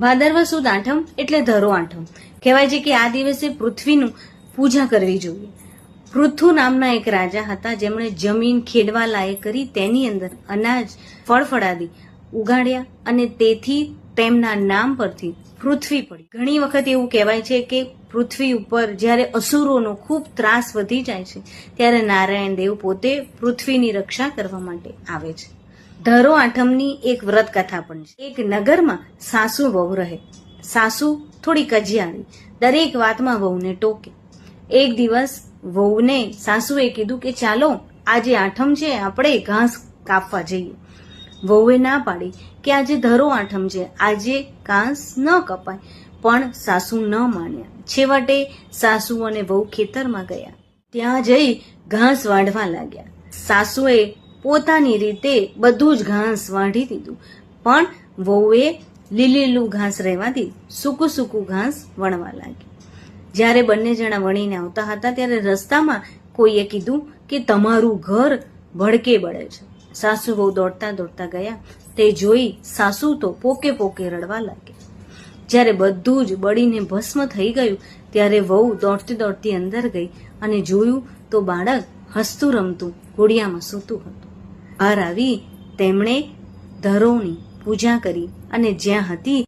ભાદરવા સુદ આઠમ એટલે ધરો આઠમ. કહેવાય છે કે આ દિવસે પૃથ્વીનું પૂજા કરવી જોઈએ. પૃથુ નામના એક રાજા હતા, જેમણે જમીન ખેડવા લાયક કરી તેની અંદર અનાજ ફળફળાદી ઉગાડ્યા અને તેથી તેમના નામ પરથી પૃથ્વી પડી. ઘણી વખત એવું કહેવાય છે કે પૃથ્વી ઉપર જ્યારે અસુરોનો ખૂબ ત્રાસ વધી જાય છે ત્યારે નારાયણ દેવ પોતે પૃથ્વીની રક્ષા કરવા માટે આવે છે. ધરો આઠમની એક વ્રત કથા પણ છે. એક નગરમાં સાસુ વહુ રહે. સાસુ થોડી કજિયાળી, દરેક વાતમાં વહુને ટોકે. એક દિવસ વહુને સાસુએ કીધું કે ચાલો આજે આઠમ છે, આપણે ઘાસ કાપવા જઈએ. વહુએ ના પાડી કે આજે ધરો આઠમ છે, આજે ઘાસ ન કપાય, પણ સાસુ ન માન્યા. છેવટે સાસુ અને વહુ ખેતરમાં ગયા. ત્યાં જઈ ઘાસ વાઢવા લાગ્યા. સાસુએ પોતાની રીતે બધું જ ઘાસ વાઢી દીધું, પણ વહુએ લીલું ઘાસ રહેવા દીધું, સૂકું સૂકું ઘાસ વણવા લાગી. જ્યારે બંને જણા વણીને આવતા હતા ત્યારે રસ્તામાં કોઈએ કીધું કે તમારું ઘર ભડકે બળે છે. સાસુ વહુ દોડતા દોડતા ગયા. તે જોઈ સાસુ તો પોકે પોકે રડવા લાગ્યા. જ્યારે બધું જ બળીને ભસ્મ થઈ ગયું ત્યારે વહુ દોડતી દોડતી અંદર ગઈ અને જોયું તો બાળક હસતું રમતું ઘોડિયામાં સૂતું હતું. બહાર આવી તેમણે ધરોની પૂજા કરી અને જ્યાં હતી